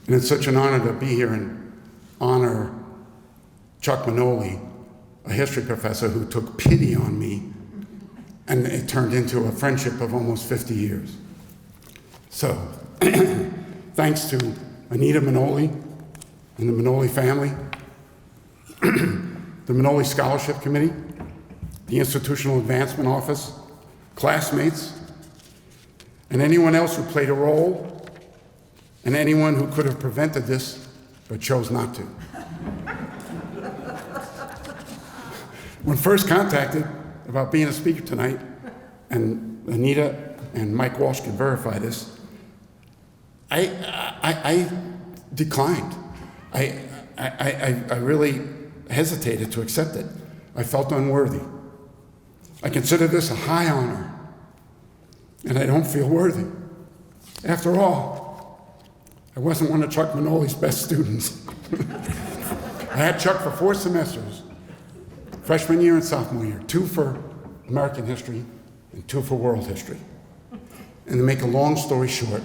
And it's such an honor to be here and honor Chuck Manoli, a history professor who took pity on me, and it turned into a friendship of almost 50 years. So, thanks to Anita Manoli and the Manoli family, the Manoli Scholarship Committee, the Institutional Advancement Office, classmates, and anyone else who played a role, and anyone who could have prevented this but chose not to. When first contacted about being a speaker tonight, and Anita and Mike Walsh can verify this, I declined. I really hesitated to accept it. I felt unworthy. I consider this a high honor, and I don't feel worthy. After all, I wasn't one of Chuck Manoli's best students. I had Chuck for 4 semesters, freshman year and sophomore year, 2 for American history and 2 for world history. And to make a long story short,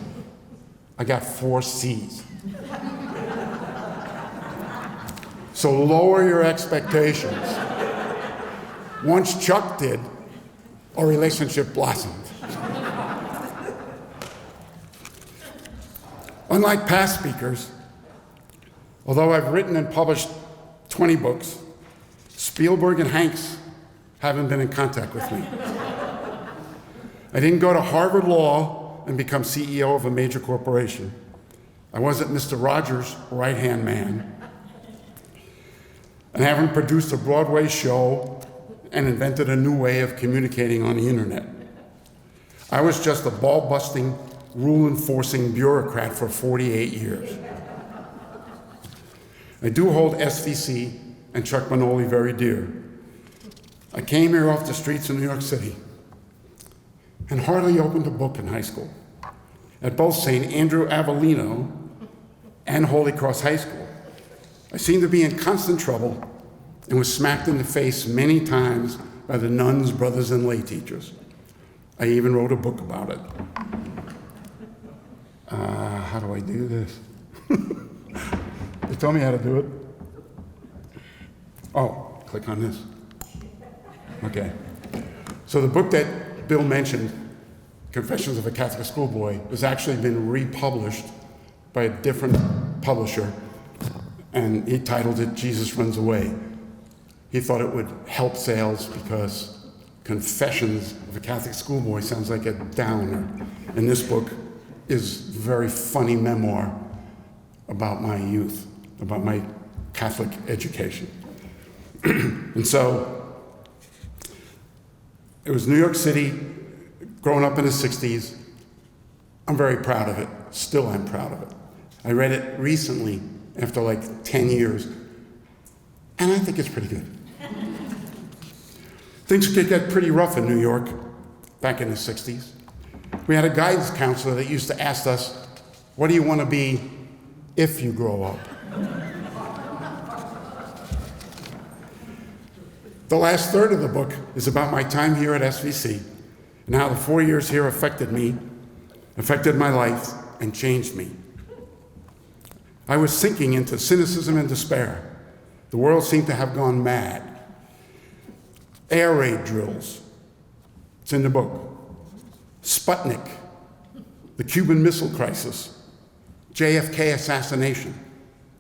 I got 4 C's. So lower your expectations. Once Chuck did, our relationship blossomed. Unlike past speakers, although I've written and published 20 books, Spielberg and Hanks haven't been in contact with me. I didn't go to Harvard Law and become CEO of a major corporation. I wasn't Mr. Rogers' right-hand man. And haven't produced a Broadway show and invented a new way of communicating on the internet. I was just a ball-busting, rule-enforcing bureaucrat for 48 years. I do hold SVC and Chuck Manoli very dear. I came here off the streets of New York City and hardly opened a book in high school. At both St. Andrew Avellino and Holy Cross High School, I seemed to be in constant trouble and was smacked in the face many times by the nuns, brothers, and lay teachers. I even wrote a book about it. How do I do this? They told me how to do it. Oh, click on this. Okay. So the book that Bill mentioned, Confessions of a Catholic Schoolboy, has actually been republished by a different publisher, and he titled it Jesus Runs Away. He thought it would help sales because Confessions of a Catholic Schoolboy sounds like a downer. And this book is a very funny memoir about my youth, about my Catholic education. And so it was New York City, growing up in the 60s. I'm very proud of it. Still am proud of it. I read it recently after like 10 years, and I think it's pretty good. Things could get pretty rough in New York back in the 60s. We had a guidance counselor that used to ask us, what do you want to be if you grow up? The last third of the book is about my time here at SVC and how the 4 years here affected me, affected my life, and changed me. I was sinking into cynicism and despair. The world seemed to have gone mad. Air raid drills, it's in the book. Sputnik, the Cuban Missile Crisis, JFK assassination,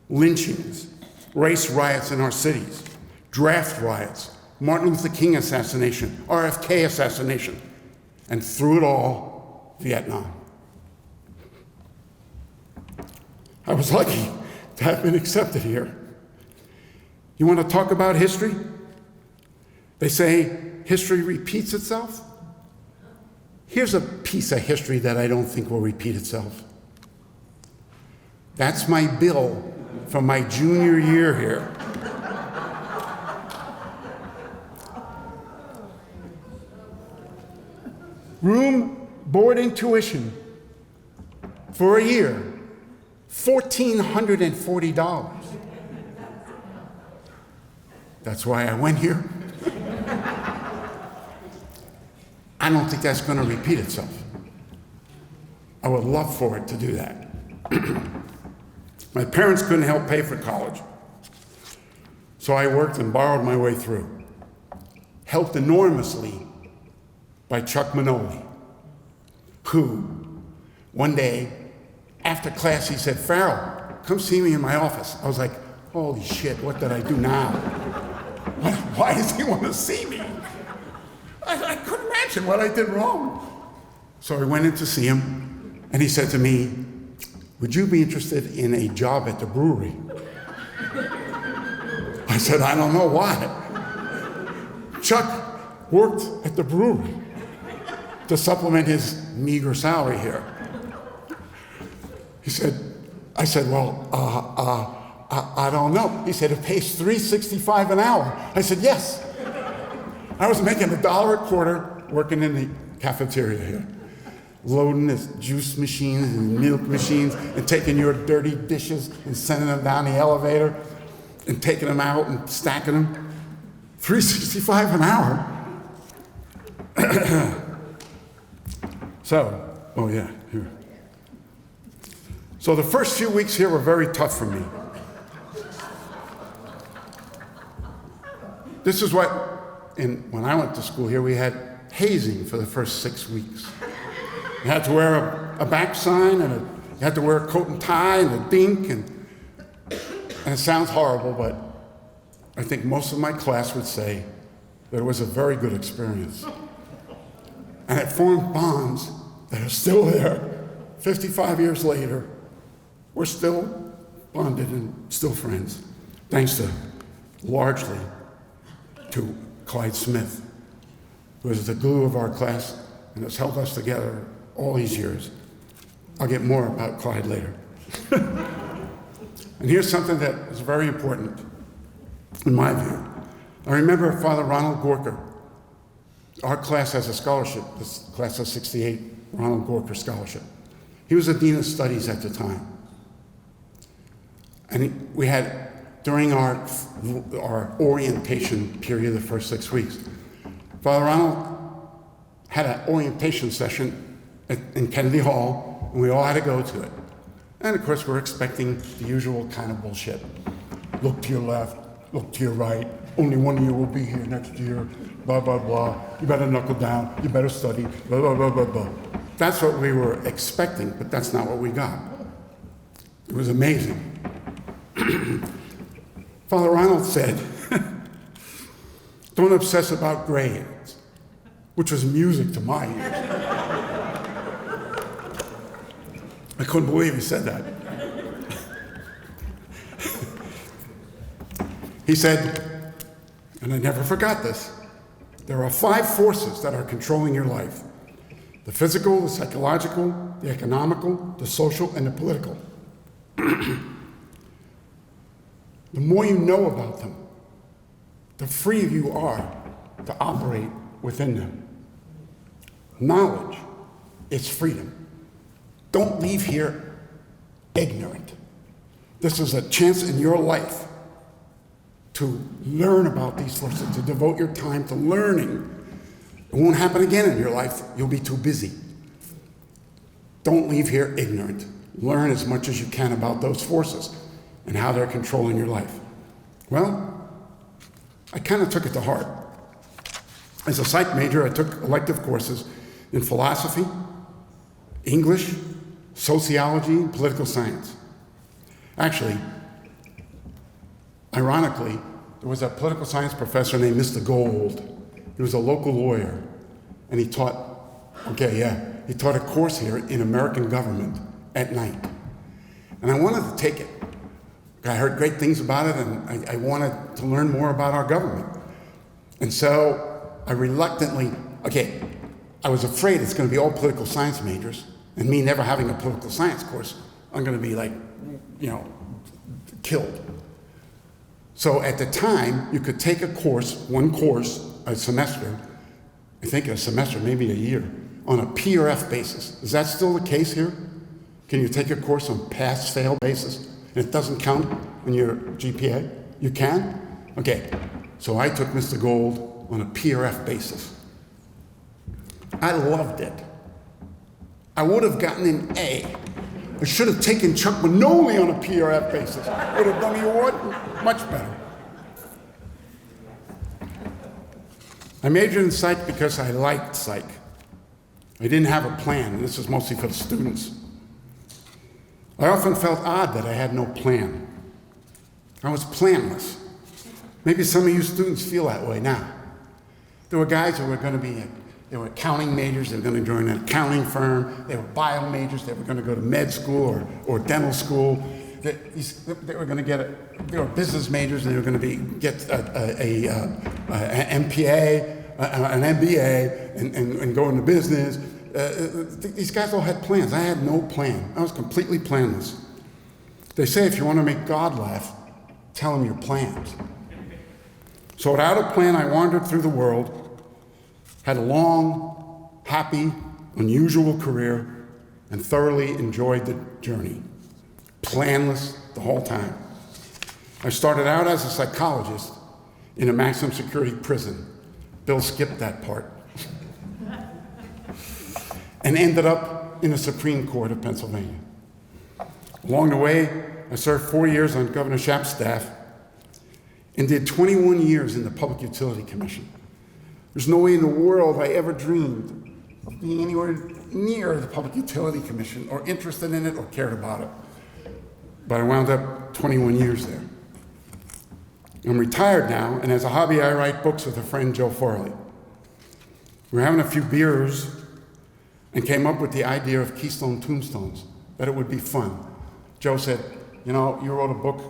lynchings, race riots in our cities, draft riots, Martin Luther King assassination, RFK assassination, and through it all, Vietnam. I was lucky to have been accepted here. You want to talk about history? They say history repeats itself. Here's a piece of history that I don't think will repeat itself. That's my bill from my junior year here. Room, board, and tuition for a year, $1,440. That's why I went here. I don't think that's going to repeat itself. I would love for it to do that. My parents couldn't help pay for college, so I worked and borrowed my way through. Helped enormously by Chuck Manoli, who one day after class he said, "Farrell, come see me in my office." I was like, holy shit, what did I do now? Why does he want to see me? I couldn't imagine what I did wrong. So I went in to see him, and he said to me, "Would you be interested in a job at the brewery?" I said, "I don't know why." Chuck worked at the brewery to supplement his meager salary here. I said, "Well, I don't know." He said, "It pays $3.65 an hour." I said, "Yes." I was making $1 a quarter working in the cafeteria here, loading the juice machines and milk machines and taking your dirty dishes and sending them down the elevator and taking them out and stacking them. $3.65 an hour. Here. So the first few weeks here were very tough for me. This is when I went to school here, we had hazing for the first 6 weeks. You had to wear a back sign, and you had to wear a coat and tie and a dink, and it sounds horrible, but I think most of my class would say that it was a very good experience. And it formed bonds that are still there. 55 years later, we're still bonded and still friends, thanks largely to Clyde Smith, who is the glue of our class and has held us together all these years. I'll get more about Clyde later. And here's something that is very important in my view. I remember Father Ronald Gorker. Our class has a scholarship, this class of 68, Ronald Gorker Scholarship. He was the Dean of Studies at the time. And we had, during our orientation period, the first 6 weeks, Father Ronald had an orientation session in Kennedy Hall, and we all had to go to it. And of course, we're expecting the usual kind of bullshit. Look to your left, look to your right, only one of you will be here next year, blah, blah, blah. You better knuckle down, you better study, blah, blah, blah, blah, blah. That's what we were expecting, but that's not what we got. It was amazing. Father Ronald said, "Don't obsess about grades," which was music to my ears. I couldn't believe he said that. He said, and I never forgot this, "There are 5 forces that are controlling your life: the physical, the psychological, the economical, the social, and the political. The more you know about them, the freer you are to operate within them. Knowledge is freedom. Don't leave here ignorant. This is a chance in your life to learn about these forces, to devote your time to learning. It won't happen again in your life. You'll be too busy. Don't leave here ignorant. Learn as much as you can about those forces and how they're controlling your life." Well, I kind of took it to heart. As a psych major, I took elective courses in philosophy, English, sociology, and political science. Actually, ironically, there was a political science professor named Mr. Gold. He was a local lawyer, and he taught a course here in American government at night. And I wanted to take it. I heard great things about it, and I wanted to learn more about our government. And so I reluctantly, I was afraid it's going to be all political science majors, and me never having a political science course, I'm going to be killed. So at the time, you could take one course, a semester, maybe a year, on a P or F basis. Is that still the case here? Can you take a course on pass-fail basis? And it doesn't count in your GPA? You can? Okay, so I took Mr. Gold on a P or F basis. I loved it. I would have gotten an A, I should have taken Chuck Manoli on a PRF basis. Would have done the award much better. I majored in psych because I liked psych. I didn't have a plan, and this is mostly for the students. I often felt odd that I had no plan. I was planless. Maybe some of you students feel that way now. There were guys who were going to be, they were accounting majors, they were going to join an accounting firm, they were bio majors, they were going to go to med school or dental school. They were going to they were business majors, and they were going to get an MPA, an MBA, and go into business. These guys all had plans. I had no plan. I was completely planless. They say if you want to make God laugh, tell him your plans. So without a plan, I wandered through the world, had a long, happy, unusual career, and thoroughly enjoyed the journey. Planless the whole time. I started out as a psychologist in a maximum security prison. Bill skipped that part. And ended up in the Supreme Court of Pennsylvania. Along the way, I served 4 years on Governor Schaap's staff and did 21 years in the Public Utility Commission. There's no way in the world I ever dreamed of being anywhere near the Public Utility Commission or interested in it or cared about it. But I wound up 21 years there. I'm retired now, and as a hobby, I write books with a friend, Joe Farrell. We're having a few beers and came up with the idea of Keystone Tombstones, that it would be fun. Joe said, you know, you wrote a book.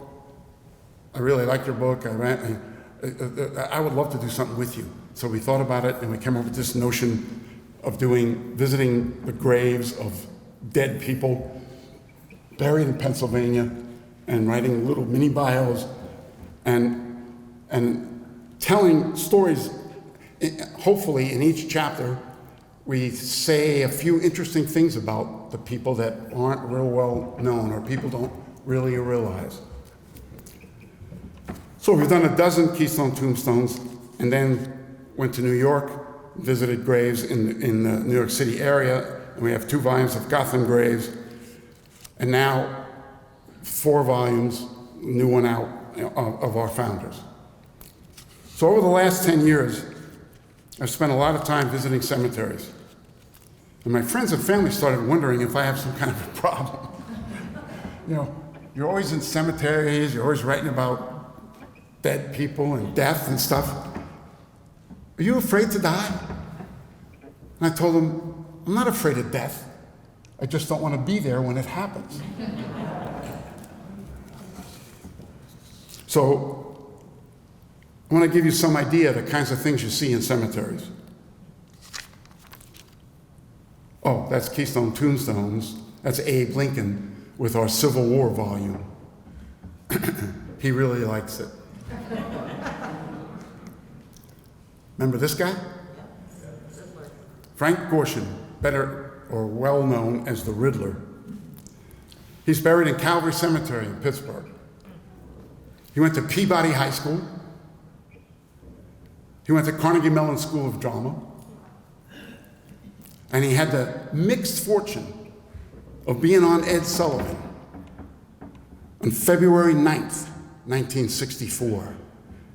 I really like your book. I would love to do something with you. So we thought about it, and we came up with this notion of visiting the graves of dead people buried in Pennsylvania and writing little mini bios and telling stories. Hopefully, in each chapter, we say a few interesting things about the people that aren't real well known or people don't really realize. So we've done a dozen Keystone Tombstones and then went to New York, visited graves in the New York City area, and we have 2 volumes of Gotham graves, and now 4 volumes, new one out, of our founders. So over the last 10 years, I've spent a lot of time visiting cemeteries. And my friends and family started wondering if I have some kind of a problem. You know, you're always in cemeteries, you're always writing about dead people and death and stuff. Are you afraid to die? And I told them, I'm not afraid of death. I just don't want to be there when it happens. So, I want to give you some idea of the kinds of things you see in cemeteries. Oh, that's Keystone Tombstones. That's Abe Lincoln with our Civil War volume. He really likes it. Remember this guy? Frank Gorshin, better or well known as the Riddler. He's buried in Calvary Cemetery in Pittsburgh. He went to Peabody High School. He went to Carnegie Mellon School of Drama. And he had the mixed fortune of being on Ed Sullivan on February 9th, 1964.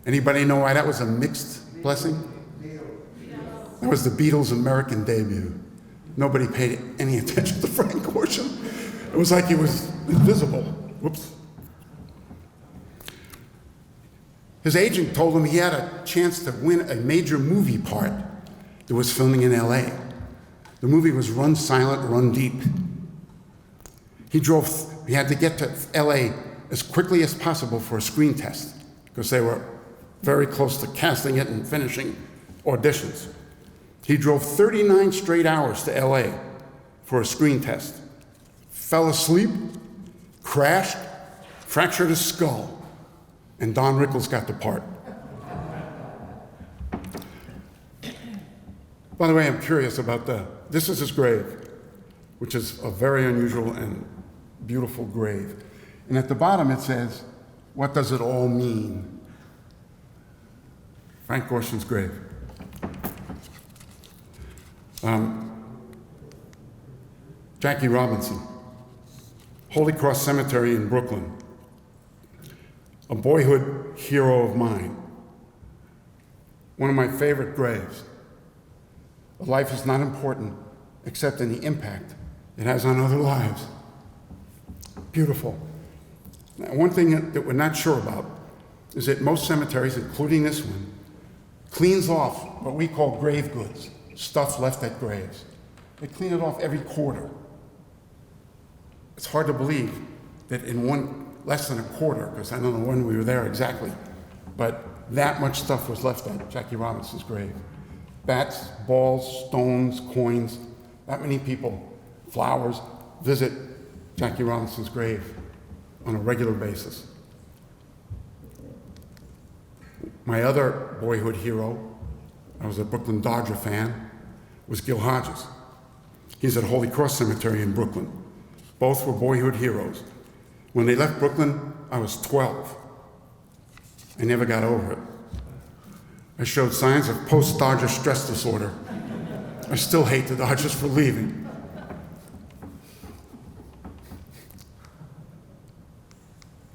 Anybody know why that was a mixed blessing? That was the Beatles' American debut. Nobody paid any attention to Frank Gorshin. It was like he was invisible. Whoops. His agent told him he had a chance to win a major movie part that was filming in LA. The movie was Run Silent, Run Deep. He had to get to LA as quickly as possible for a screen test because they were very close to casting it and finishing auditions. He drove 39 straight hours to LA for a screen test. Fell asleep, crashed, fractured his skull, and Don Rickles got the part. By the way, I'm curious about this is his grave, which is a very unusual and beautiful grave. And at the bottom it says, what does it all mean? Frank Gorshin's grave. Jackie Robinson. Holy Cross Cemetery in Brooklyn. A boyhood hero of mine. One of my favorite graves. Life is not important except in the impact it has on other lives. Beautiful. Now, one thing that we're not sure about is that most cemeteries, including this one, cleans off what we call grave goods, stuff left at graves. They clean it off every quarter. It's hard to believe that in less than a quarter, because I don't know when we were there exactly, but that much stuff was left at Jackie Robinson's grave. Bats, balls, stones, coins, that many people, flowers, visit Jackie Robinson's grave on a regular basis. My other boyhood hero, I was a Brooklyn Dodger fan, was Gil Hodges. He's at Holy Cross Cemetery in Brooklyn. Both were boyhood heroes. When they left Brooklyn, I was 12. I never got over it. I showed signs of post-Dodger stress disorder. I still hate the Dodgers for leaving.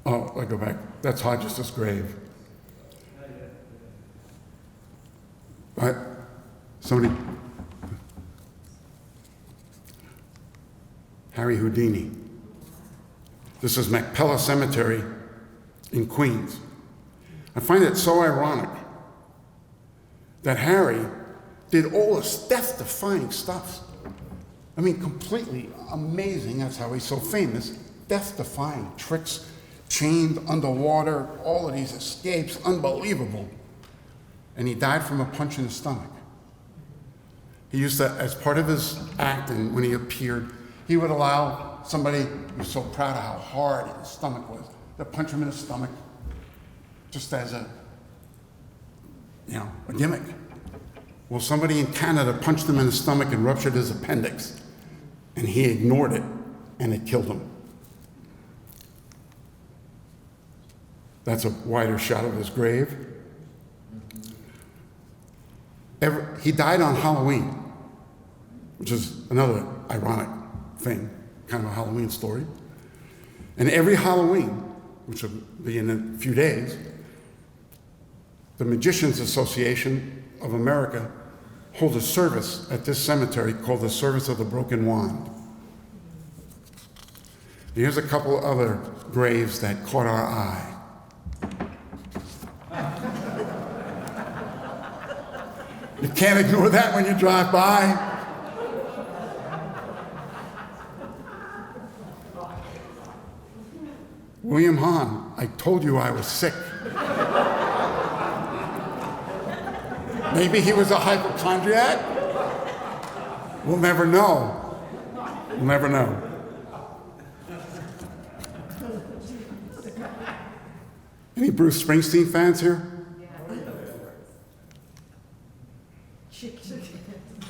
Oh, I go back. That's Hodges' grave. Somebody, Harry Houdini. This is Macpella Cemetery in Queens. I find it so ironic that Harry did all this death-defying stuff. I mean, completely amazing. That's how he's so famous. Death-defying tricks, chained underwater, all of these escapes, unbelievable. And he died from a punch in the stomach. He used to, as part of his act, and when he appeared, he would allow somebody who was so proud of how hard his stomach was to punch him in the stomach, just as a gimmick. Well, somebody in Canada punched him in the stomach and ruptured his appendix, and he ignored it, and it killed him. That's a wider shot of his grave. He died on Halloween, which is another ironic thing, kind of a Halloween story. And every Halloween, which will be in a few days, the Magicians Association of America holds a service at this cemetery called the Service of the Broken Wand. Here's a couple other graves that caught our eye. You can't ignore that when you drive by. William Hahn, I told you I was sick. Maybe he was a hypochondriac? We'll never know. We'll never know. Any Bruce Springsteen fans here?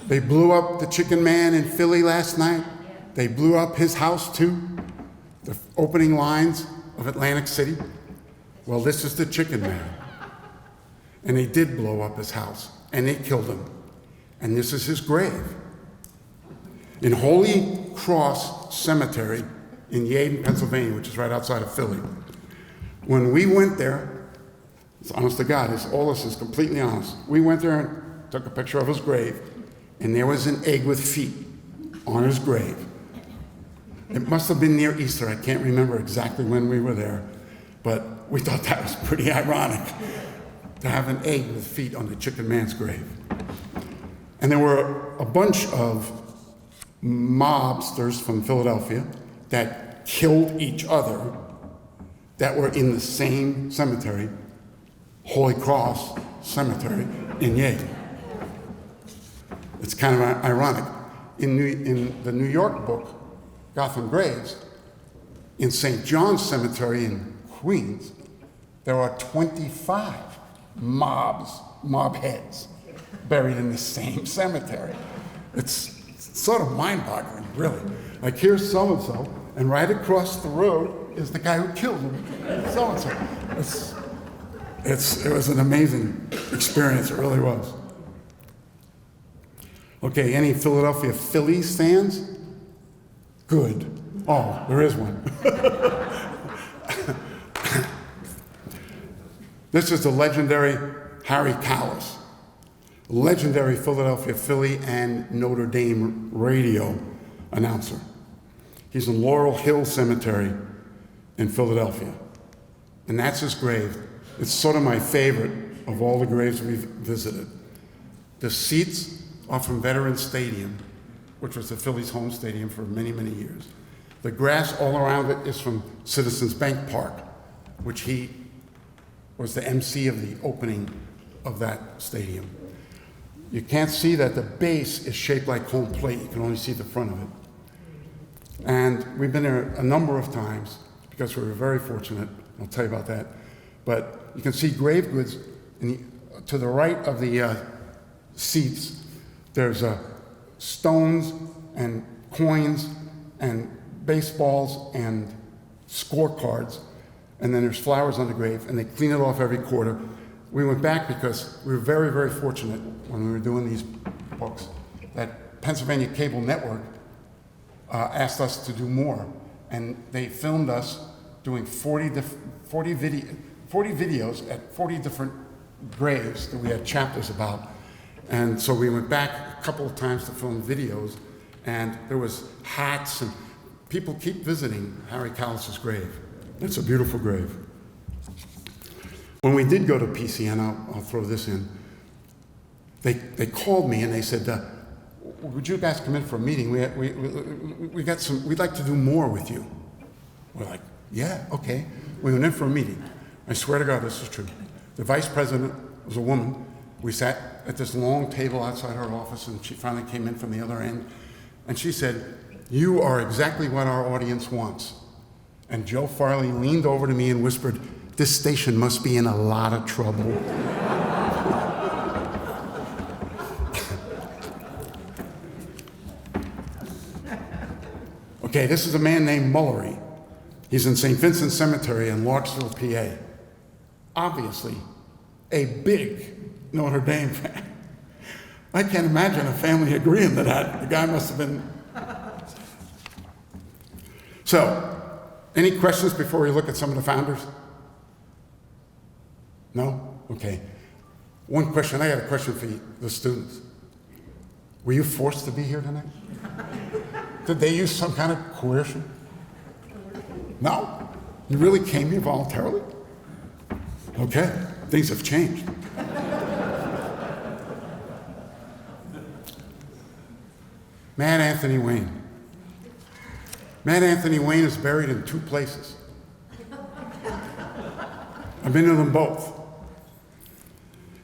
They blew up the Chicken Man in Philly last night. They blew up his house too. The opening lines of Atlantic City. Well, this is the Chicken Man. And they did blow up his house, and they killed him. And this is his grave. In Holy Cross Cemetery in Yeadon, Pennsylvania, which is right outside of Philly. When we went there, it's honest to God, all this is completely honest. We went there and took a picture of his grave, and there was an egg with feet on his grave. It must have been near Easter. I can't remember exactly when we were there, but we thought that was pretty ironic to have an egg with feet on the Chicken Man's grave. And there were a bunch of mobsters from Philadelphia that killed each other that were in the same cemetery, Holy Cross Cemetery in Yeadon. It's kind of ironic. In the New York book, Gotham Graves, in St. John's Cemetery in Queens, there are 25 mob heads buried in the same cemetery. It's sort of mind-boggling, really. Like, here's so-and-so, and right across the road is the guy who killed him, so-and-so. It was an amazing experience, it really was. Okay, any Philadelphia Phillies fans? Good. Oh, there is one. This is the legendary Harry Callis, legendary Philadelphia Philly and Notre Dame radio announcer. He's in Laurel Hill Cemetery in Philadelphia. And that's his grave. It's sort of my favorite of all the graves we've visited. The seats are from Veterans Stadium, which was the Phillies' home stadium for many, many years. The grass all around it is from Citizens Bank Park, which he was the MC of the opening of that stadium. You can't see that the base is shaped like home plate. You can only see the front of it. And we've been there a number of times because we were very fortunate. I'll tell you about that. But you can see grave goods to the right of the seats. There's stones and coins and baseballs and scorecards, and then there's flowers on the grave, and they clean it off every quarter. We went back because we were very, very fortunate when we were doing these books that Pennsylvania Cable Network asked us to do more, and they filmed us doing 40 videos at 40 different graves that we had chapters about. And so we went back a couple of times to film videos, and there was hats, and people keep visiting Harry Callis's grave. It's a beautiful grave. When we did go to PCN, I'll throw this in, they called me and they said, would you guys come in for a meeting? We'd like to do more with you. We're like, yeah, okay. We went in for a meeting. I swear to God, this is true. The vice president was a woman. We sat at this long table outside her office, and she finally came in from the other end, and she said, you are exactly what our audience wants. And Joe Farrell leaned over to me and whispered, this station must be in a lot of trouble. Okay, this is a man named Mullery. He's in Saint Vincent Cemetery in Larksville, PA. Obviously, a big Notre Dame fan. I can't imagine a family agreeing to that. The guy must have been. So, any questions before we look at some of the founders? No? Okay. One question, I got a question for you, the students. Were you forced to be here tonight? Did they use some kind of coercion? No? You really came here voluntarily? Okay, things have changed. Mad Anthony Wayne. Mad Anthony Wayne is buried in two places. I've been to them both.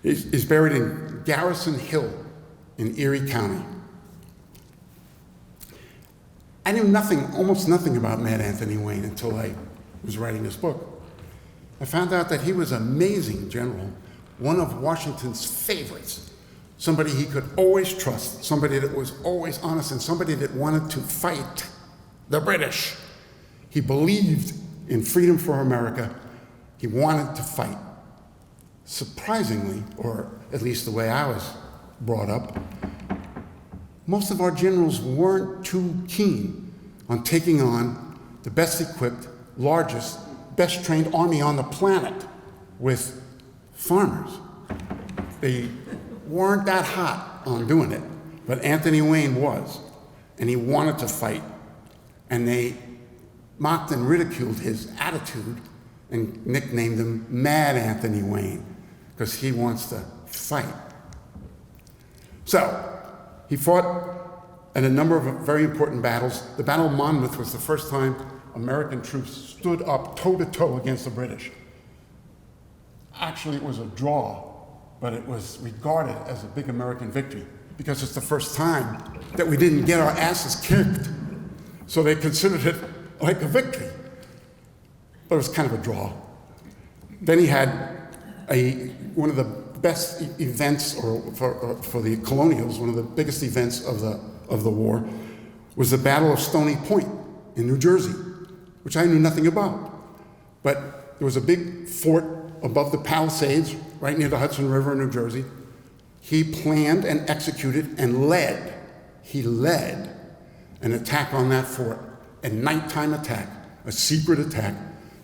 He's buried in Garrison Hill in Erie County. I knew almost nothing about Mad Anthony Wayne until I was writing this book. I found out that he was an amazing general, one of Washington's favorites, somebody he could always trust, somebody that was always honest, and somebody that wanted to fight the British. He believed in freedom for America. He wanted to fight. Surprisingly, or at least the way I was brought up, most of our generals weren't too keen on taking on the best equipped, largest, best trained army on the planet with farmers. They weren't that hot on doing it, but Anthony Wayne was, and he wanted to fight. And they mocked and ridiculed his attitude and nicknamed him Mad Anthony Wayne, because he wants to fight. So, he fought in a number of very important battles. The Battle of Monmouth was the first time American troops stood up toe-to-toe against the British. Actually, it was a draw, but it was regarded as a big American victory because it's the first time that we didn't get our asses kicked. So they considered it like a victory. But it was kind of a draw. Then he had one of the best events, or for the colonials, one of the biggest events of the war, was the Battle of Stony Point in New Jersey, which I knew nothing about. But there was a big fort above the Palisades, right near the Hudson River in New Jersey. He planned and executed and led an attack on that fort a nighttime attack, a secret attack.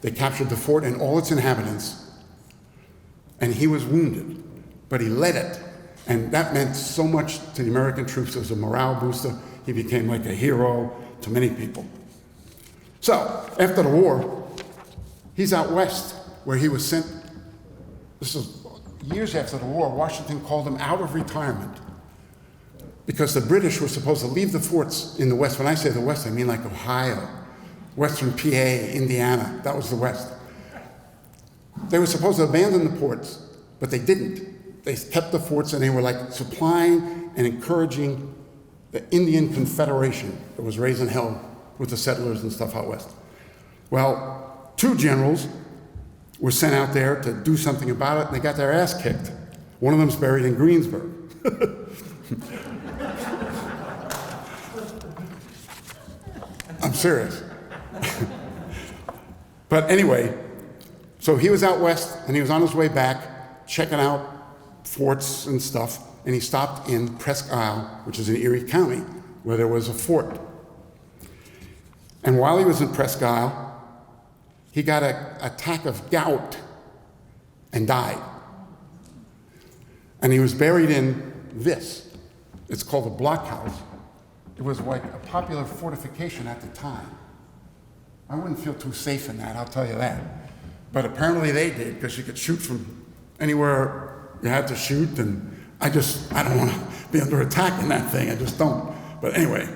They captured the fort and all its inhabitants, and he was wounded, but he led it. And that meant so much to the American troops. It was a morale booster. He became like a hero to many people. So, after the war, he's out west, where he was sent. This is years after the war. Washington called him out of retirement because the British were supposed to leave the forts in the west. When I say the west, I mean like Ohio, western PA, Indiana. That was the west. They were supposed to abandon the ports, but they didn't. They kept the forts, and they were like supplying and encouraging the Indian Confederation that was raising hell with the settlers and stuff out west. Well, 2 generals were sent out there to do something about it, and they got their ass kicked. One of them's buried in Greensburg. I'm serious. But anyway, so he was out west, and he was on his way back, checking out forts and stuff, and he stopped in Presque Isle, which is in Erie County, where there was a fort. And while he was in Presque Isle, he got an attack of gout and died. And he was buried in this. It's called the blockhouse. It was like a popular fortification at the time. I wouldn't feel too safe in that, I'll tell you that. But apparently they did, because you could shoot from anywhere you had to shoot, and I don't want to be under attack in that thing, I just don't. But anyway,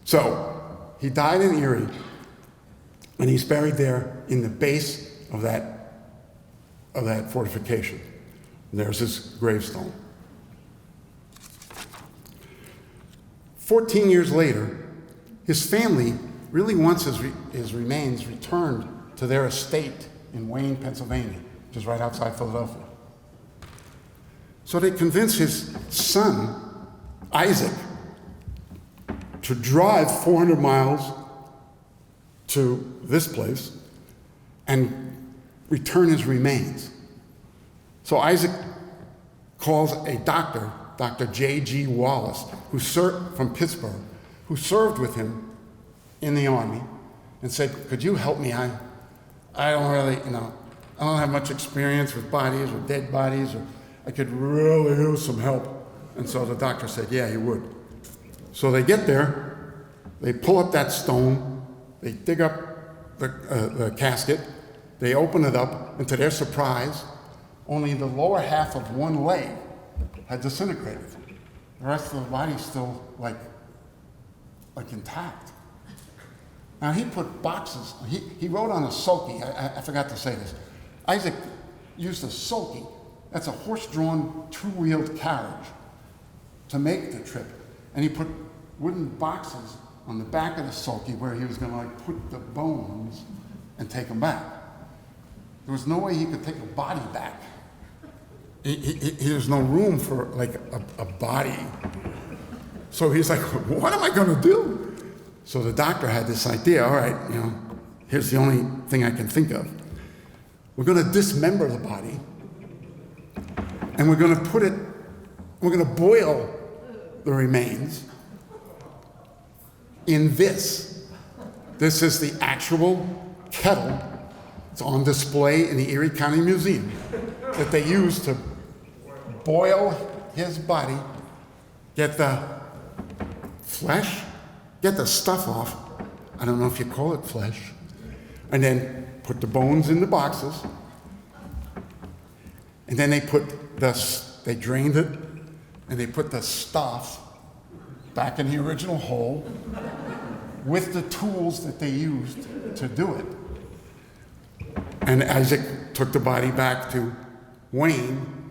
so he died in Erie, and he's buried there in the base of that fortification. There's his gravestone. 14 years later, his family really wants his remains returned to their estate in Wayne, Pennsylvania, which is right outside Philadelphia. So they convinced his son, Isaac, to drive 400 miles to this place and return his remains. So Isaac calls a doctor, Dr. J.G. Wallace, from Pittsburgh, who served with him in the Army, and said, could you help me? I don't really, I don't have much experience with bodies or dead bodies, or I could really use some help. And so the doctor said, yeah, he would. So they get there, they pull up that stone, they dig up the casket, they open it up, and to their surprise, only the lower half of one leg had disintegrated. The rest of the body's still like intact. Now he put boxes, he rode on a sulky, I forgot to say this. Isaac used a sulky. That's a horse-drawn, 2-wheeled carriage to make the trip. And he put wooden boxes on the back of the sulky where he was going to put the bones and take them back. There was no way he could take a body back. There's no room for a body. So he's like, what am I going to do? So the doctor had this idea, all right, here's the only thing I can think of. We're going to dismember the body, and we're going to boil the remains in this. This is the actual kettle. It's on display in the Erie County Museum that they used to boil his body, get the flesh, get the stuff off. I don't know if you call it flesh. And then put the bones in the boxes. And then they drained it, and they put the stuff back in the original hole with the tools that they used to do it. And Isaac took the body back to Wayne,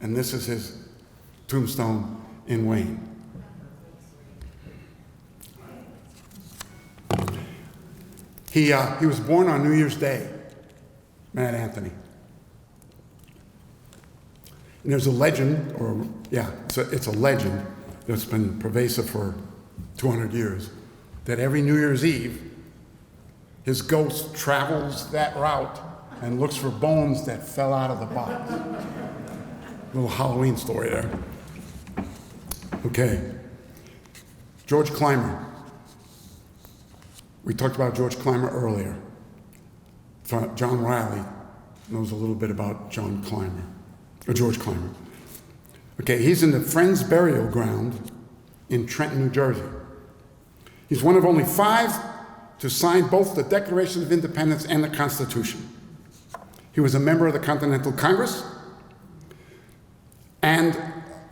and this is his tombstone in Wayne. He was born on New Year's Day, Mad Anthony. And there's a legend, it's a legend that's been pervasive for 200 years, that every New Year's Eve, his ghost travels that route and looks for bones that fell out of the box. Little Halloween story there. Okay. George Clymer. We talked about George Clymer earlier. John Riley knows a little bit about George Clymer. Okay, he's in the Friends Burial Ground in Trenton, New Jersey. He's one of only 5 to sign both the Declaration of Independence and the Constitution. He was a member of the Continental Congress and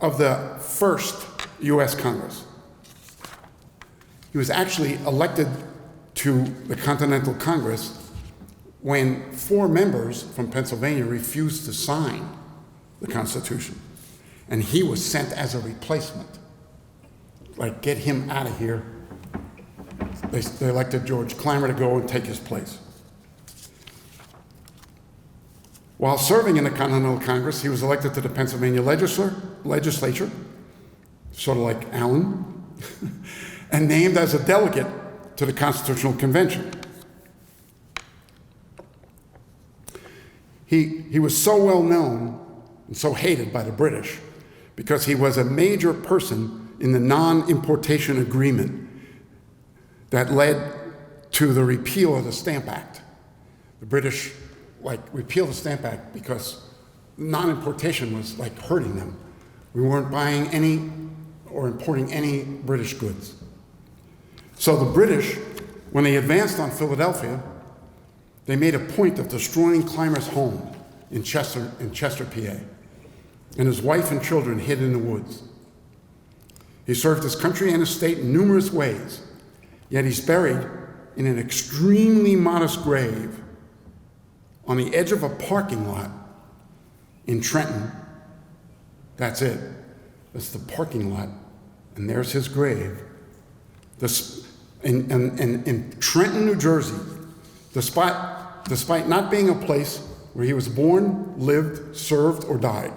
of the first U.S. Congress. He was actually elected to the Continental Congress when 4 members from Pennsylvania refused to sign the Constitution. And he was sent as a replacement. Like, get him out of here. They elected George Clymer to go and take his place. While serving in the Continental Congress, he was elected to the Pennsylvania legislature, sort of like Allen, and named as a delegate to the Constitutional Convention. He was so well known and so hated by the British because he was a major person in the non-importation agreement that led to the repeal of the Stamp Act. The British repealed the Stamp Act because non-importation was hurting them. We weren't buying any or importing any British goods. So the British, when they advanced on Philadelphia, they made a point of destroying Clymer's home in Chester, PA, and his wife and children hid in the woods. He served his country and his state in numerous ways, yet he's buried in an extremely modest grave on the edge of a parking lot in Trenton. That's it. That's the parking lot, and there's his grave. In Trenton, New Jersey, despite not being a place where he was born, lived, served, or died.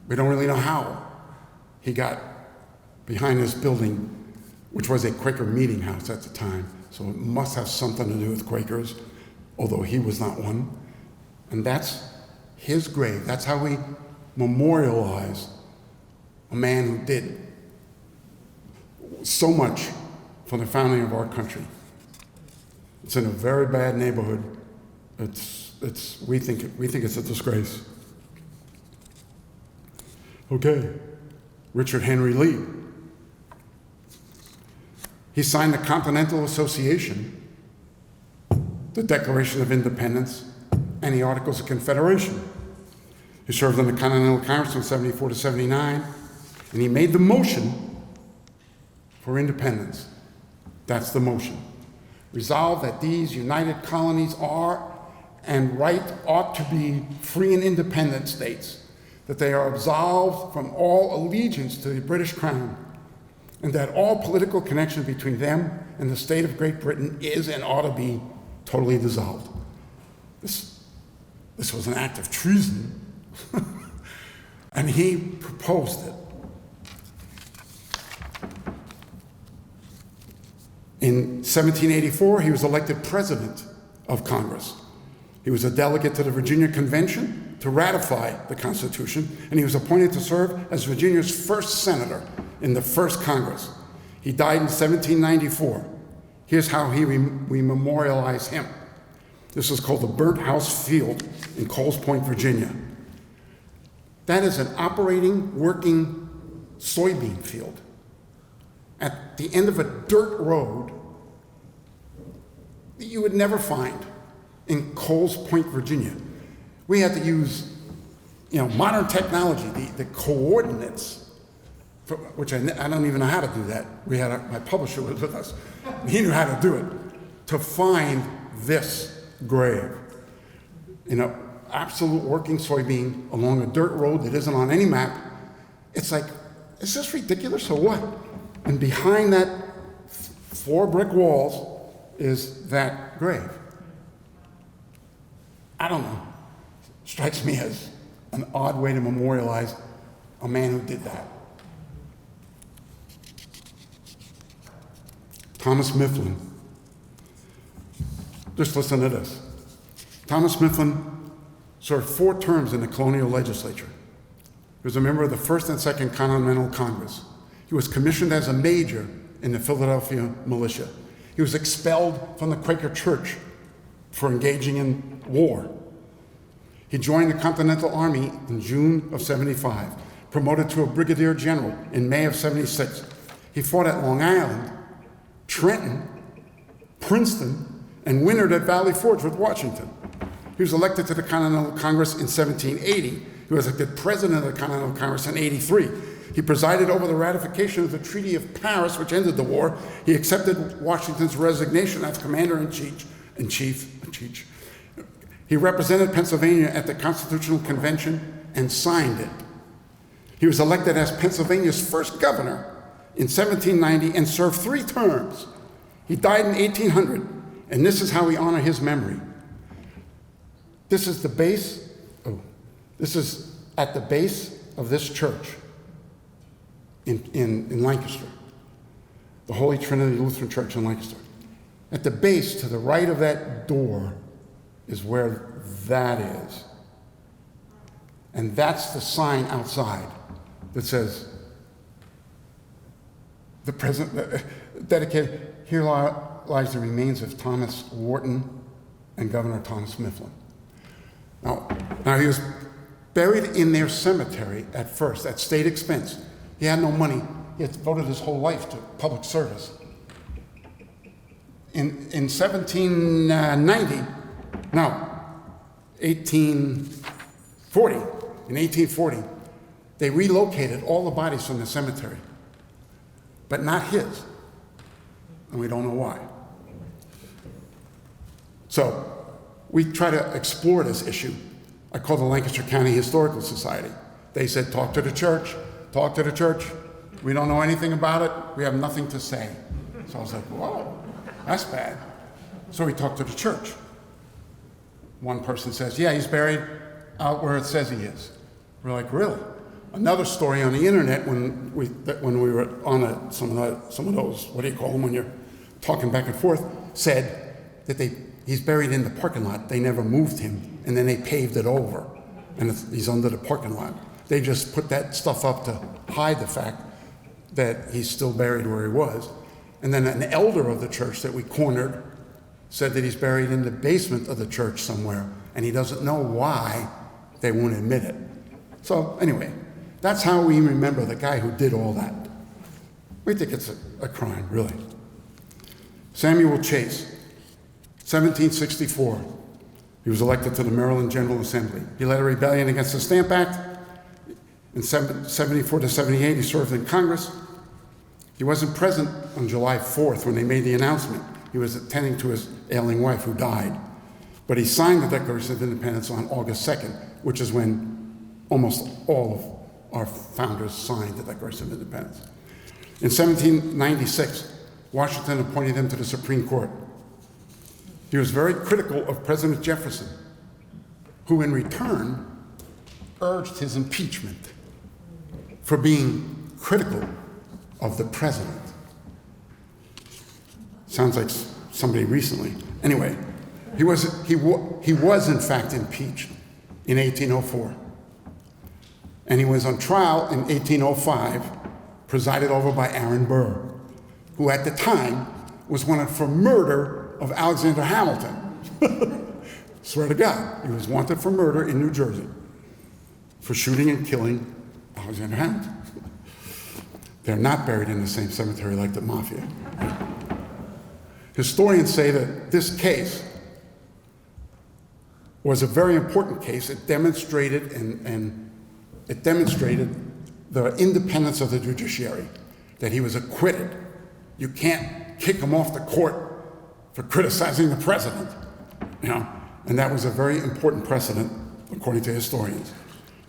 We don't really know how he got behind this building, which was a Quaker meeting house at the time, so it must have something to do with Quakers, although he was not one. And that's his grave. That's how we memorialize a man who did so much for the founding of our country. It's in a very bad neighborhood. We think it's a disgrace. Okay, Richard Henry Lee. He signed the Continental Association, the Declaration of Independence, and the Articles of Confederation. He served in the Continental Congress from 74 to 79, and he made the motion for independence. That's the motion. Resolved that these united colonies are and ought to be free and independent states, that they are absolved from all allegiance to the British Crown, and that all political connection between them and the state of Great Britain is and ought to be totally dissolved. This was an act of treason, and he proposed it. In 1784, he was elected president of Congress. He was a delegate to the Virginia Convention to ratify the Constitution, and he was appointed to serve as Virginia's first senator in the first Congress. He died in 1794. Here's how we memorialize him. This is called the Burnt House Field in Coles Point, Virginia. That is an operating, working soybean field at the end of a dirt road that you would never find in Coles Point, Virginia. We had to use, modern technology, the coordinates, which I don't even know how to do that. My publisher was with us. He knew how to do it, to find this grave. Absolute working soybean along a dirt road that isn't on any map. It's like, is this ridiculous or what? And behind that 4 brick walls is that grave. I don't know. Strikes me as an odd way to memorialize a man who did that. Thomas Mifflin. Just listen to this. Thomas Mifflin served 4 terms in the colonial legislature. He was a member of the First and Second Continental Congress. He was commissioned as a major in the Philadelphia militia. He was expelled from the Quaker Church for engaging in war. He joined the Continental Army in June of 75, promoted to a brigadier general in May of 76. He fought at Long Island, Trenton, Princeton, and wintered at Valley Forge with Washington. He was elected to the Continental Congress in 1780. He was elected president of the Continental Congress in 83. He presided over the ratification of the Treaty of Paris, which ended the war. He accepted Washington's resignation as commander-in-chief. He represented Pennsylvania at the Constitutional Convention and signed it. He was elected as Pennsylvania's first governor in 1790 and served 3 terms. He died in 1800, and this is how we honor his memory. This is the base, this is at the base of this church in Lancaster, the Holy Trinity Lutheran Church in Lancaster. At the base, to the right of that door, is where that is. And that's the sign outside that says, the present, dedicated, here lies the remains of Thomas Wharton and Governor Thomas Mifflin. Now he was buried in their cemetery at first, at state expense. He had no money. He had devoted his whole life to public service. In 1840, they relocated all the bodies from the cemetery, but not his, and we don't know why. So we try to explore this issue. I called the Lancaster County Historical Society. They said, talk to the church, talk to the church. We don't know anything about it. We have nothing to say. So I was like, whoa, that's bad. So we talked to the church. One person says, yeah, he's buried out where it says he is. We're like, really? Another story on the internet when we were on some of those, what do you call them when you're talking back and forth, said that he's buried in the parking lot. They never moved him, and then they paved it over, and he's under the parking lot. They just put that stuff up to hide the fact that he's still buried where he was. And then an elder of the church that we cornered said that he's buried in the basement of the church somewhere, and he doesn't know why they won't admit it. So anyway, that's how we remember the guy who did all that. We think it's a crime, really. Samuel Chase, 1764. He was elected to the Maryland General Assembly. He led a rebellion against the Stamp Act. In 74 to 78, he served in Congress. He wasn't present on July 4th when they made the announcement. He was attending to his ailing wife who died. But he signed the Declaration of Independence on August 2nd, which is when almost all of our founders signed the Declaration of Independence. In 1796, Washington appointed him to the Supreme Court. He was very critical of President Jefferson, who in return urged his impeachment for being critical of the president. Sounds like somebody recently. Anyway, he was in fact impeached in 1804. And he was on trial in 1805, presided over by Aaron Burr, who at the time was wanted for murder of Alexander Hamilton. Swear to God, he was wanted for murder in New Jersey for shooting and killing Alexander Hamilton. They're not buried in the same cemetery like the mafia. Historians say that this case was a very important case. It demonstrated it demonstrated the independence of the judiciary, that he was acquitted. You can't kick him off the court for criticizing the president, and that was a very important precedent, according to historians.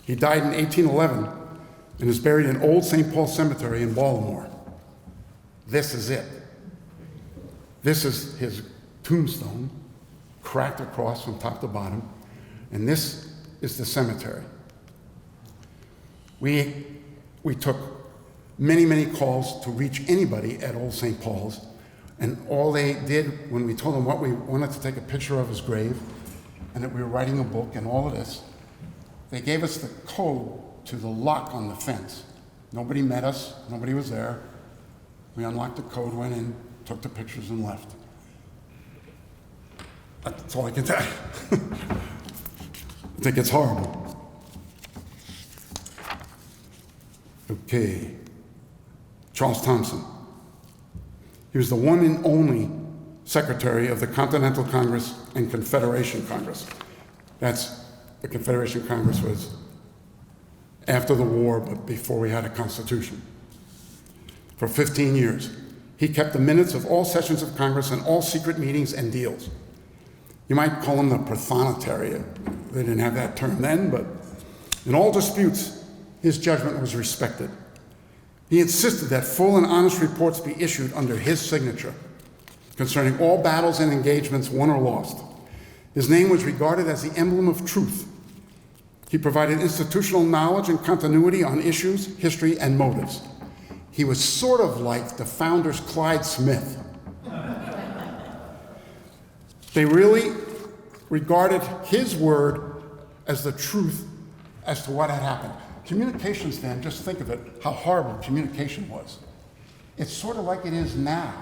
He died in 1811 and is buried in Old St. Paul Cemetery in Baltimore. This is it. This is his tombstone, cracked across from top to bottom, and this is the cemetery. We took many, many calls to reach anybody at Old St. Paul's, and all they did when we told them what we wanted to take a picture of his grave and that we were writing a book and all of this, they gave us the code to the lock on the fence. Nobody met us, nobody was there. We unlocked the code, went in, took the pictures and left. That's all I can tell you. I think it's horrible. Okay. Charles Thompson. He was the one and only secretary of the Continental Congress and Confederation Congress. The Confederation Congress was after the war, but before we had a constitution. For 15 years. He kept the minutes of all sessions of Congress and all secret meetings and deals. You might call him the prothonotary. They didn't have that term then, but in all disputes, his judgment was respected. He insisted that full and honest reports be issued under his signature concerning all battles and engagements won or lost. His name was regarded as the emblem of truth. He provided institutional knowledge and continuity on issues, history, and motives. He was sort of like the founder's Clyde Smith. They really regarded his word as the truth as to what had happened. Communications then, just think of it, how horrible communication was. It's sort of like it is now,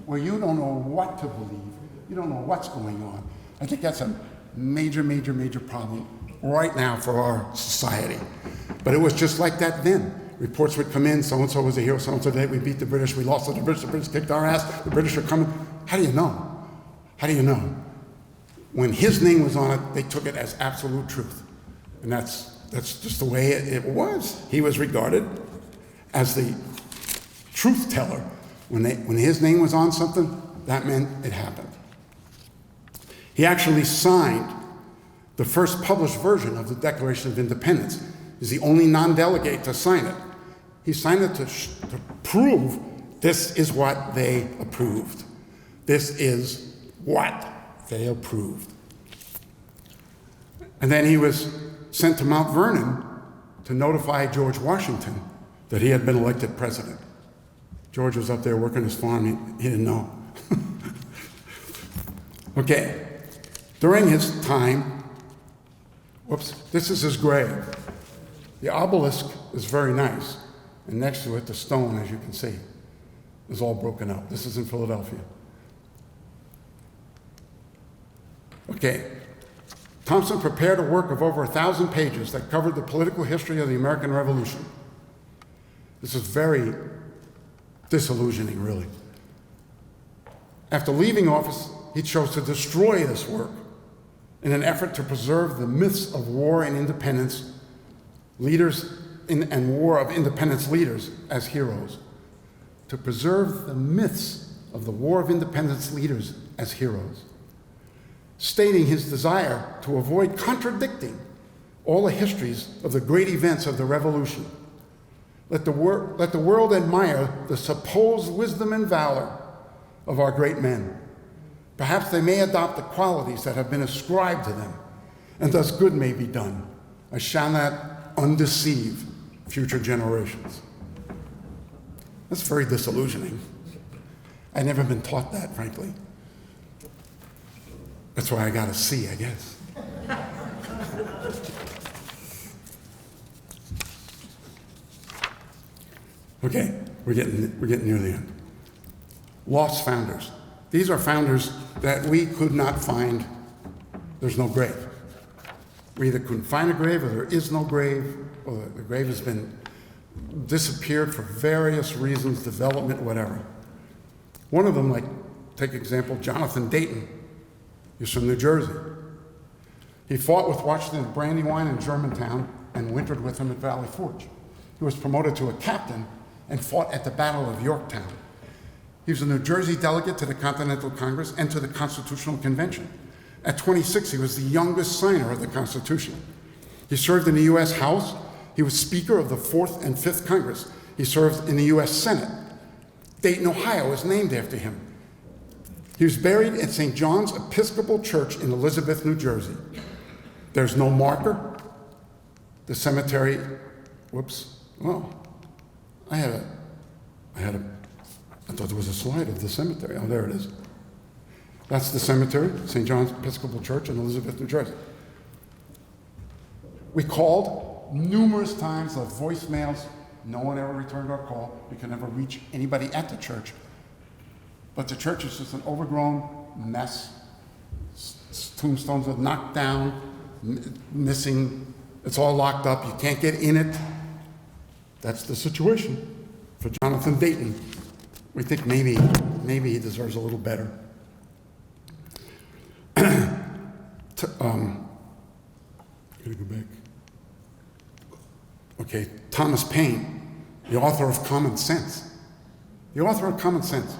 where you don't know what to believe, you don't know what's going on. I think that's a major, major, major problem right now for our society. But it was just like that then. Reports would come in, so-and-so was a hero, so-and-so today, we beat the British, we lost to the British kicked our ass, the British are coming. How do you know? How do you know? When his name was on it, they took it as absolute truth. And that's just the way it was. He was regarded as the truth teller. When his name was on something, that meant it happened. He actually signed the first published version of the Declaration of Independence. He's the only non-delegate to sign it. He signed it to prove this is what they approved. This is what they approved. And then he was sent to Mount Vernon to notify George Washington that he had been elected president. George was up there working his farm, he didn't know. Okay, during his time, this is his grave. The obelisk is very nice, and next to it, the stone, as you can see, is all broken up. This is in Philadelphia. Okay, Thompson prepared a work of over 1,000 pages that covered the political history of the American Revolution. This is very disillusioning, really. After leaving office, he chose to destroy this work in an effort to preserve the myths of war and independence and war of independence leaders as heroes. To preserve the myths of the War of Independence leaders as heroes, stating his desire to avoid contradicting all the histories of the great events of the Revolution. Let the world admire the supposed wisdom and valor of our great men. Perhaps they may adopt the qualities that have been ascribed to them, and thus good may be done. I shall not undeceive future generations. That's very disillusioning. I've never been taught that, frankly. That's why I got a C, I guess. Okay, we're getting near the end. Lost founders. These are founders that we could not find. There's no grave. We either couldn't find a grave, or there is no grave, or the grave has been disappeared for various reasons, development, whatever. One of them, like, take example, Jonathan Dayton. He's from New Jersey. He fought with Washington at Brandywine in Germantown and wintered with him at Valley Forge. He was promoted to a captain and fought at the Battle of Yorktown. He was a New Jersey delegate to the Continental Congress and to the Constitutional Convention. At 26, he was the youngest signer of the Constitution. He served in the U.S. House. He was Speaker of the 4th and 5th Congress. He served in the U.S. Senate. Dayton, Ohio is named after him. He was buried at St. John's Episcopal Church in Elizabeth, New Jersey. There's no marker. The cemetery, I thought there was a slide of the cemetery. Oh, there it is. That's the cemetery, St. John's Episcopal Church in Elizabeth, New Jersey. We called numerous times, left voicemails. No one ever returned our call. We could never reach anybody at the church. But the church is just an overgrown mess. Tombstones are knocked down, missing, it's all locked up, you can't get in it. That's the situation for Jonathan Dayton. We think maybe he deserves a little better. Gotta go back. Okay, Thomas Paine, the author of Common Sense. The author of Common Sense.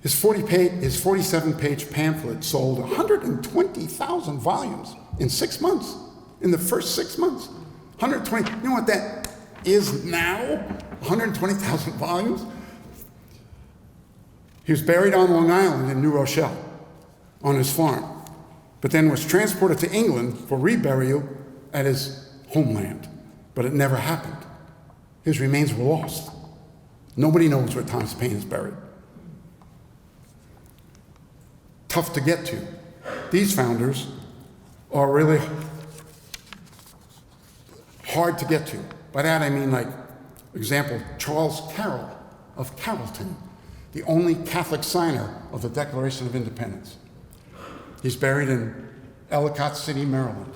His 47-page pamphlet sold 120,000 volumes in 6 months, in the first 6 months. 120, you know what that is now? 120,000 volumes? He was buried on Long Island in New Rochelle, on his farm, but then was transported to England for reburial at his homeland. But it never happened. His remains were lost. Nobody knows where Thomas Paine is buried. Tough to get to. These founders are really hard to get to. By that I mean, like, example, Charles Carroll of Carrollton, the only Catholic signer of the Declaration of Independence. He's buried in Ellicott City, Maryland.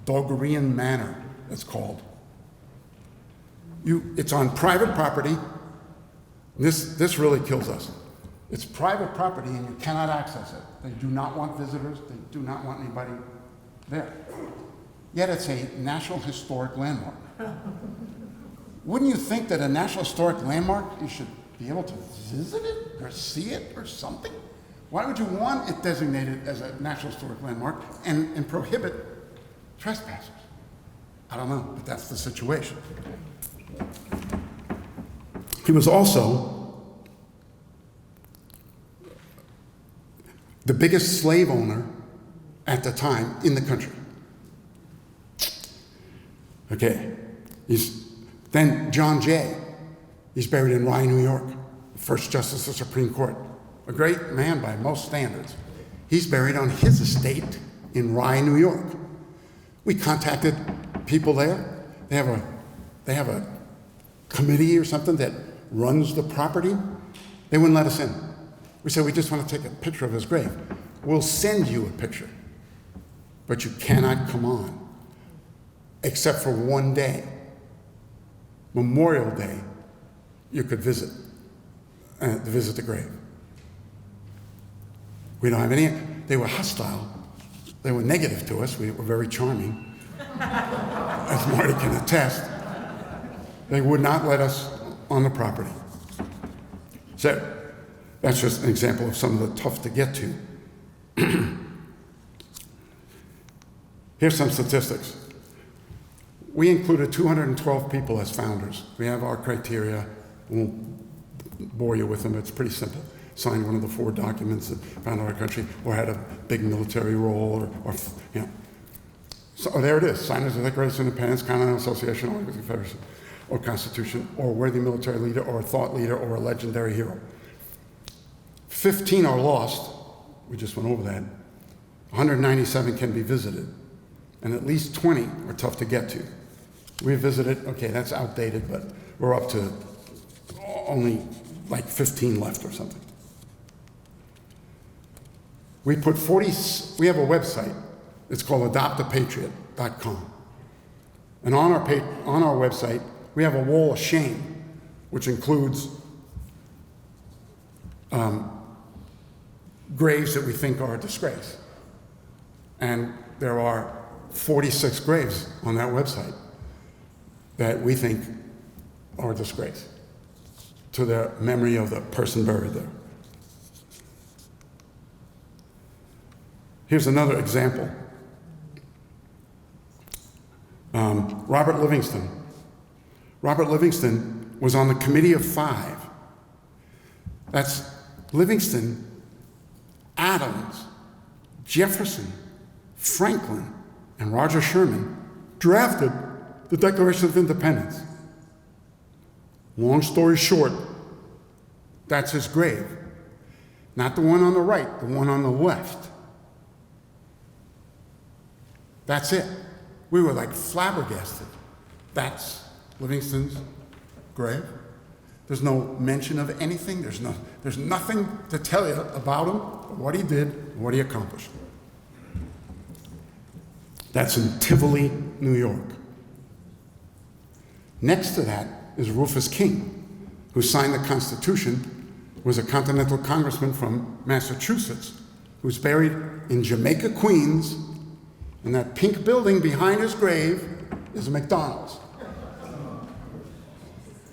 Dogerian Manor, it's called. It's on private property. This really kills us. It's private property and you cannot access it. They do not want visitors. They do not want anybody there. Yet it's a National Historic Landmark. Wouldn't you think that a National Historic Landmark, you should be able to visit it or see it or something? Why would you want it designated as a National Historic Landmark and prohibit trespassers? I don't know, but that's the situation. He was also the biggest slave owner at the time in the country. Okay, then John Jay, he's buried in Rye, New York, the first Justice of the Supreme Court, a great man by most standards. He's buried on his estate in Rye, New York. We contacted people there. They have a committee or something that runs the property. They wouldn't let us in. We said, we just want to take a picture of his grave. We'll send you a picture, but you cannot come on, except for one day. Memorial Day, you could visit the grave. We don't have any, they were hostile. They were negative to us. We were very charming, as Marty can attest. They would not let us on the property. So that's just an example of some of the tough to get to. Here's some statistics. We included 212 people as founders. We have our criteria. I won't bore you with them. It's pretty simple. Signed one of the 4 documents that founded our country, or had a big military role, or you know. So there it is. Signers of the Declaration of Independence, Continental Association, or Confederation, or Constitution, or a worthy military leader, or a thought leader, or a legendary hero. 15 are lost. We just went over that. 197 can be visited. And at least 20 are tough to get to. We visited, okay, that's outdated, but we're up to only like 15 left or something. We have a website. It's called adoptapatriot.com. And on our website, we have a wall of shame, which includes graves that we think are a disgrace. And there are 46 graves on that website that we think are a disgrace to the memory of the person buried there. Here's another example. Robert Livingston. Robert Livingston was on the Committee of 5. That's Livingston, Adams, Jefferson, Franklin, and Roger Sherman drafted the Declaration of Independence. Long story short, that's his grave. Not the one on the right, the one on the left. That's it. We were like flabbergasted. That's Livingston's grave. There's no mention of anything. There's nothing to tell you about him. but what he did and what he accomplished. That's in Tivoli, New York. Next to that is Rufus King, who signed the Constitution, was a Continental Congressman from Massachusetts, who's buried in Jamaica, Queens, and that pink building behind his grave is a McDonald's.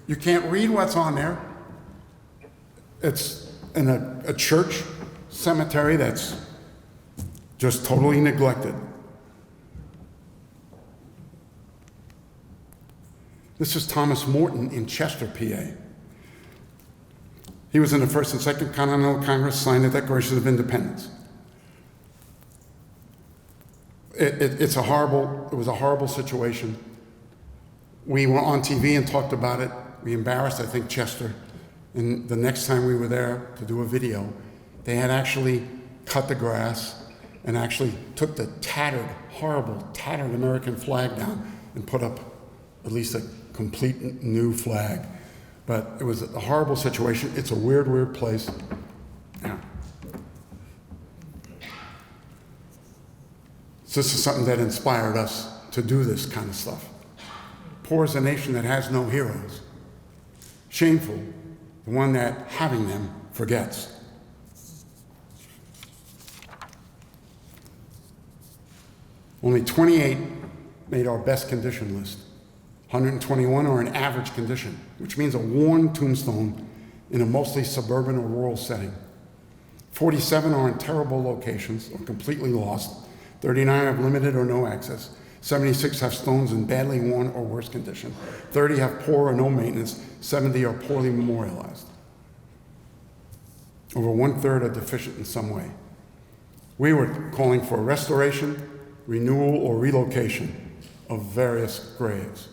You can't read what's on there. It's in a church cemetery that's just totally neglected. This is Thomas Morton in Chester, PA. He was in the First and Second Continental Congress, signed the Declaration of Independence. It was a horrible situation. We were on TV and talked about it. We embarrassed, I think, Chester. And the next time we were there to do a video, they had actually cut the grass and actually took the horrible, tattered American flag down and put up at least a complete new flag. But it was a horrible situation. It's a weird, weird place. Yeah. So this is something that inspired us to do this kind of stuff. Poor is a nation that has no heroes. Shameful, the one that, having them, forgets. Only 28 made our best condition list. 121 are in average condition, which means a worn tombstone in a mostly suburban or rural setting. 47 are in terrible locations or completely lost. 39 have limited or no access. 76 have stones in badly worn or worse condition. 30 have poor or no maintenance. 70 are poorly memorialized. Over 1/3 are deficient in some way. We were calling for restoration, renewal, or relocation of various graves.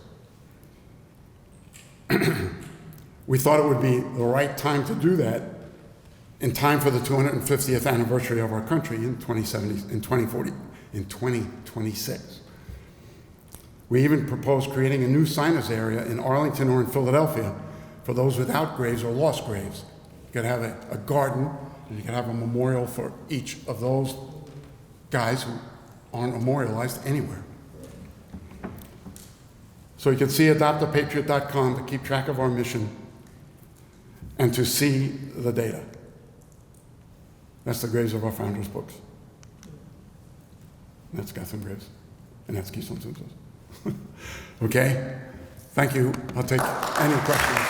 We thought it would be the right time to do that in time for the 250th anniversary of our country in 2026. We even proposed creating a new signage area in Arlington or in Philadelphia for those without graves or lost graves. You could have a garden, and you could have a memorial for each of those guys who aren't memorialized anywhere. So you can see adoptapatriot.com to keep track of our mission and to see the data. That's the graves of our founders' books. That's got some graves, and that's Keystone Tombstones. Okay? Thank you. I'll take any questions.